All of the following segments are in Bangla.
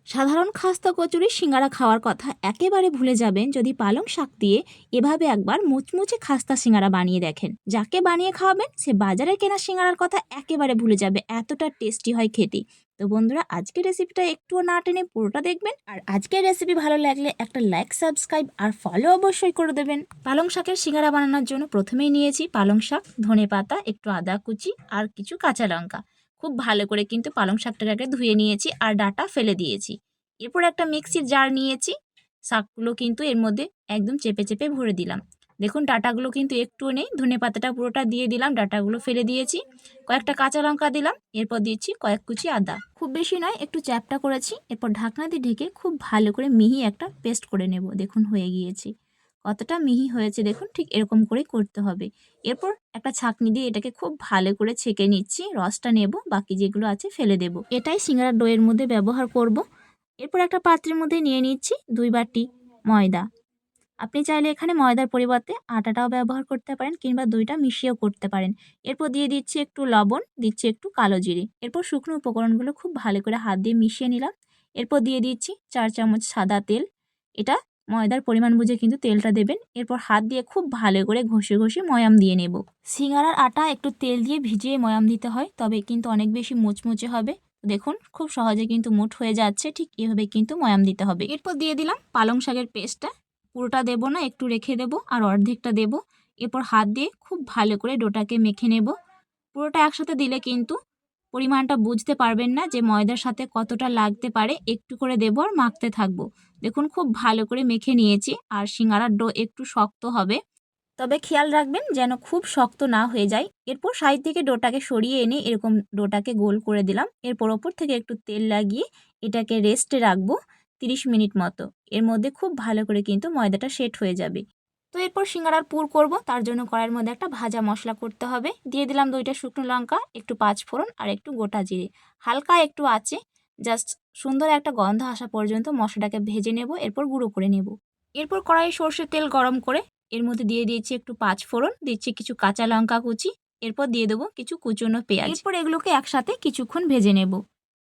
সাধারণ খাস্তা কচুরি সিঙ্গারা খাওয়ার কথা একেবারে ভুলে যাবেন যদি পালং শাক দিয়ে এভাবে একবার মুচমুচে খাস্তা সিঙ্গারা বানিয়ে দেখেন। যাকে বানিয়ে খাওয়াবেন সে বাজারে কেনা সিঙ্গারার কথা একেবারে ভুলে যাবে, এতটা টেস্টি হয় খেতে। তো বন্ধুরা, আজকের রেসিপিটা একটুও না টেনে পুরোটা দেখবেন। আর আজকের রেসিপি ভালো লাগলে একটা লাইক, সাবস্ক্রাইব আর ফলো অবশ্যই করে দেবেন। পালং শাকের সিঙ্গারা বানানোর জন্য প্রথমেই নিয়েছি পালং শাক, ধনেপাতা, একটু আদা কুচি আর কিছু কাঁচা লঙ্কা। খুব ভালো করে কিন্তু পালং শাকটাকে ধুয়ে নিয়েছি আর ডাঁটা ফেলে দিয়েছি। এরপর একটা মিক্সির জার নিয়েছি, শাকগুলো কিন্তু এর মধ্যে একদম চেপে চেপে ভরে দিলাম। দেখুন ডাঁটাগুলো কিন্তু একটুও নেই, ধনেপাতাটা পুরোটা দিয়ে দিলাম, ডাঁটাগুলো ফেলে দিয়েছি। কয়েকটা কাঁচা লঙ্কা দিলাম, এরপর দিচ্ছি কয়েক কুচি আদা, খুব বেশি নয়, একটু চ্যাপটা করেছি। এরপর ঢাকনা দিয়ে ঢেকে খুব ভালো করে মিহি একটা পেস্ট করে নেব। দেখুন হয়ে গিয়েছে, কতটা মিহি হয়েছে দেখুন, ঠিক এরকম করে করতে হবে। এরপর একটা ছাঁকনি দিয়ে এটাকে খুব ভালো করে ছেঁকে নিচ্ছি, রসটা নেব, বাকি যেগুলো আছে ফেলে দেব। এটাই সিঙ্গারার ডোয়ের মধ্যে ব্যবহার করব। এরপর একটা পাত্রের মধ্যে নিয়ে নিচ্ছি 2 বাটি ময়দা। আপনি চাইলে এখানে ময়দার পরিবর্তে আটাটাও ব্যবহার করতে পারেন কিংবা দুইটা মিশিয়েও করতে পারেন। এরপর দিয়ে দিচ্ছি একটু লবণ, দিচ্ছি একটু কালো জিরে। এরপর শুকনো উপকরণগুলো খুব ভালো করে হাত দিয়ে মিশিয়ে নিলাম। এরপর দিয়ে দিচ্ছি 4 চামচ সাদা তেল। এটা ময়দার পরিমাণ বুঝে কিন্তু তেলটা দেবেন। এরপর হাত দিয়ে খুব ভালো করে ঘষে ঘষে ময়াম দিয়ে নেব। সিঙ্গারার আটা একটু তেল দিয়ে ভিজিয়ে ময়াম দিতে হয়, তবে কিন্তু অনেক বেশি মুচমুচে হবে। দেখুন খুব সহজে কিন্তু মুঠ হয়ে যাচ্ছে, ঠিক এভাবে কিন্তু ময়াম দিতে হবে। এরপর দিয়ে দিলাম পালং শাকের পেস্টটা। পুরোটা দেব না, একটু রেখে দেব আর অর্ধেকটা দেব। এরপর হাত দিয়ে খুব ভালো করে ডোটাকে মেখে নেব। পুরোটা একসাথে দিলে কিন্তু পরিমাণটা বুঝতে পারবেন না যে ময়দার সাথে কতটা লাগতে পারে, একটু করে দেব আর মাখতে থাকবো। দেখুন খুব ভালো করে মেখে নিয়েছি। আর সিঙ্গারার ডো একটু শক্ত হবে, তবে খেয়াল রাখবেন যেন খুব শক্ত না হয়ে যায়। এরপর সাইড থেকে ডোটাকে সরিয়ে এনে এরকম ডোটাকে গোল করে দিলাম। এরপর ওপর থেকে একটু তেল লাগিয়ে এটাকে রেস্টে রাখবো 30 মিনিট মতো। এর মধ্যে খুব ভালো করে কিন্তু ময়দাটা সেট হয়ে যাবে। তো এরপর সিঙ্গারার পুর করব, তার জন্য কড়াইয়ের মধ্যে একটা ভাজা মশলা করতে হবে। দিয়ে দিলাম 2টা শুকনো লঙ্কা, একটু 5 ফোড়ন আর একটু গোটা জিরে। হালকা একটু আছে, জাস্ট সুন্দর একটা গন্ধ আসা পর্যন্ত মশলাটাকে ভেজে নেব, এরপর গুঁড়ো করে নেব। এরপর কড়াইয়ে সর্ষের তেল গরম করে এর মধ্যে দিয়ে দিয়েছি একটু 5 ফোড়ন, দিচ্ছি কিছু কাঁচা লঙ্কা কুচি, এরপর দিয়ে দেবো কিছু কুচনো পেঁয়াজ। এরপর এগুলোকে একসাথে কিছুক্ষণ ভেজে নেব।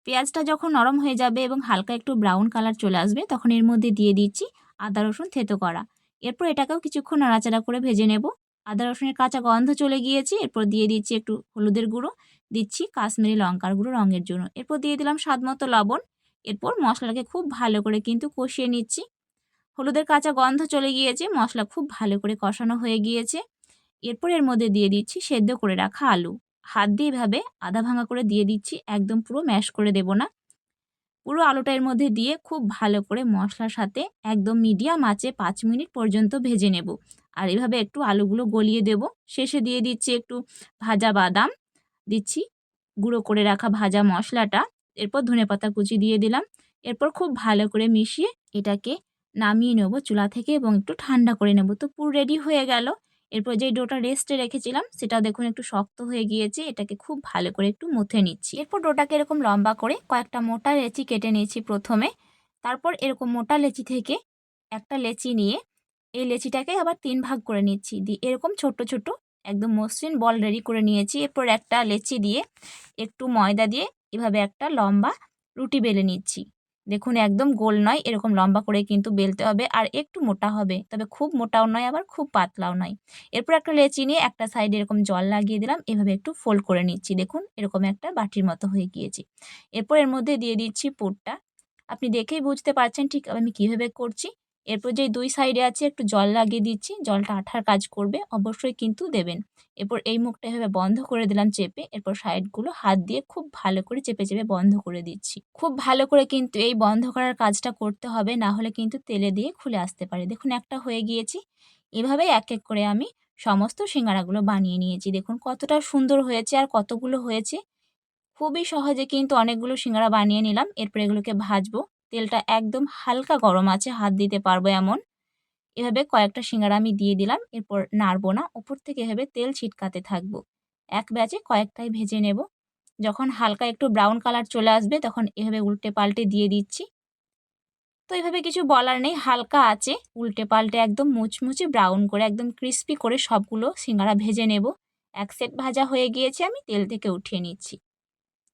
পেঁয়াজটা যখন নরম হয়ে যাবে এবং হালকা একটু ব্রাউন কালার চলে আসবে, তখন এর মধ্যে দিয়ে দিচ্ছি আদা রসুন থেতো করা। এরপর এটাকেও কিছুক্ষণ নাড়াচাড়া করে ভেজে নেব। আদা রসুনের কাঁচা গন্ধ চলে গিয়েছে। এরপর দিয়ে দিচ্ছি একটু হলুদের গুঁড়ো, দিচ্ছি কাশ্মীরি লঙ্কার গুঁড়ো রঙের জন্য। এরপর দিয়ে দিলাম স্বাদ মতো লবণ। এরপর মশলাটাকে খুব ভালো করে কিন্তু কষিয়ে নিচ্ছি। হলুদের কাঁচা গন্ধ চলে গিয়েছে, মশলা খুব ভালো করে কষানো হয়ে গিয়েছে। এরপর এর মধ্যে দিয়ে দিচ্ছি সেদ্ধ করে রাখা আলু। হাত দিয়ে এভাবে আধা ভাঙা করে দিয়ে দিচ্ছি, একদম পুরো ম্যাশ করে দেব না। পুরো আলুটা এর মধ্যে দিয়ে খুব ভালো করে মশলার সাথে একদম মিডিয়াম আঁচে 5 মিনিট পর্যন্ত ভেজে নেব। আর এভাবে একটু আলুগুলো গলিয়ে দেব। শেষে দিয়ে দিচ্ছি একটু ভাজা বাদাম, দিচ্ছি গুঁড়ো করে রাখা ভাজা মশলাটা। এরপর ধনেপাতা কুচি দিয়ে দিলাম। এরপর খুব ভালো করে মিশিয়ে এটাকে নামিয়ে নেব চুলা থেকে এবং একটু ঠান্ডা করে নেব। তো পুরো রেডি হয়ে গেল। এরপর যে ডোটা রেস্টে রেখেছিলাম সেটা দেখুন একটু শক্ত হয়ে গিয়েছে, এটাকে খুব ভালো করে একটু মুথে নিচ্ছি। এরপর ডোটাকে এরকম লম্বা করে কয়েকটা মোটা লেচি কেটে নিয়েছি প্রথমে। তারপর এরকম মোটা লেচি থেকে একটা লেচি নিয়ে এই লেচিটাকে আবার 3 ভাগ করে নিচ্ছি। দিয়ে এরকম ছোট ছোট একদম মসৃণ বল রেডি করে নিয়েছি। এরপর একটা লেচি দিয়ে একটু ময়দা দিয়ে এভাবে একটা লম্বা রুটি বেলে নিচ্ছি। দেখুন একদম গোল নয়, এরকম লম্বা করে কিন্তু বেলতে হবে আর একটু মোটা হবে, তবে খুব মোটাও নয় আবার খুব পাতলাও নয়। এরপর একটা লেচি নিয়ে একটা সাইডে এরকম জল লাগিয়ে দিলাম, এভাবে একটু ফোল্ড করে নিচ্ছি। দেখুন এরকম একটা বাটির মতো হয়ে গিয়েছে। এরপর এর মধ্যে দিয়ে দিচ্ছি পুরটা। আপনি দেখেই বুঝতে পারছেন ঠিক আমি কীভাবে করছি। এরপর যেই 2 সাইডে আছে একটু জল লাগিয়ে দিচ্ছি, জলটা আঠার কাজ করবে, অবশ্যই কিন্তু দেবেন। এরপর এই মুখটা এভাবে বন্ধ করে দিলাম চেপে। এরপর সাইডগুলো হাত দিয়ে খুব ভালো করে চেপে চেপে বন্ধ করে দিচ্ছি। খুব ভালো করে কিন্তু এই বন্ধ করার কাজটা করতে হবে, না হলে কিন্তু তেলে দিয়ে খুলে আসতে পারে। দেখুন একটা হয়ে গিয়েছি। এভাবেই এক এক করে আমি সমস্ত সিঙ্গারাগুলো বানিয়ে নিয়েছি। দেখুন কতটা সুন্দর হয়েছে আর কতগুলো হয়েছে। খুবই সহজে কিন্তু অনেকগুলো সিঙ্গারা বানিয়ে নিলাম। এরপর এগুলোকে ভাজবো। তেলটা একদম হালকা গরম আছে, হাত দিতে পারবো এমন। এভাবে কয়েকটা সিঙ্গারা আমি দিয়ে দিলাম। এরপর নাড়বো না, উপর থেকে এভাবে তেল ছিটকাতে থাকবো। এক ব্যাচে কয়েকটাই ভেজে নেব। যখন হালকা একটু ব্রাউন কালার চলে আসবে তখন এভাবে উল্টে পাল্টে দিয়ে দিচ্ছি। তো এভাবে কিছু বলার নেই, হালকা আছে উল্টে পাল্টে একদম মুচমুচে ব্রাউন করে একদম ক্রিস্পি করে সবগুলো সিঙ্গারা ভেজে নেব। এক সেট ভাজা হয়ে গিয়েছে, আমি তেল থেকে উঠিয়ে নিচ্ছি।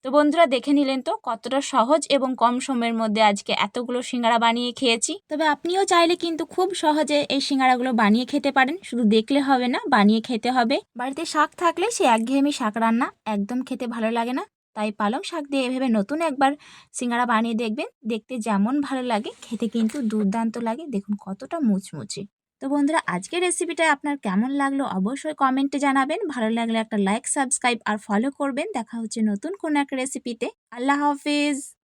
তো বন্ধুরা দেখে নিলেন তো কতটা সহজ এবং কম সময়ের মধ্যে আজকে এতগুলো সিঙ্গারা বানিয়ে খেয়েছি। তবে আপনিও চাইলে কিন্তু খুব সহজে এই সিঙ্গারাগুলো বানিয়ে খেতে পারেন। শুধু দেখলে হবে না, বানিয়ে খেতে হবে। বাড়িতে শাক থাকলে সে একঘেয়েমি শাক রান্না একদম খেতে ভালো লাগে না। তাই পালং শাক দিয়ে এভাবে নতুন একবার সিঙ্গারা বানিয়ে দেখবেন। দেখতে যেমন ভালো লাগে খেতে কিন্তু দুর্দান্ত লাগে। দেখুন কতটা মুচমুচে। তো বন্ধুরা আজকের রেসিপিটা আপনার কেমন লাগলো অবশ্যই কমেন্টে জানাবেন। ভালো লাগলে একটা লাইক, সাবস্ক্রাইব আর ফলো করবেন। দেখা হচ্ছে নতুন কোনো একটা রেসিপিতে। আল্লাহ হাফেজ।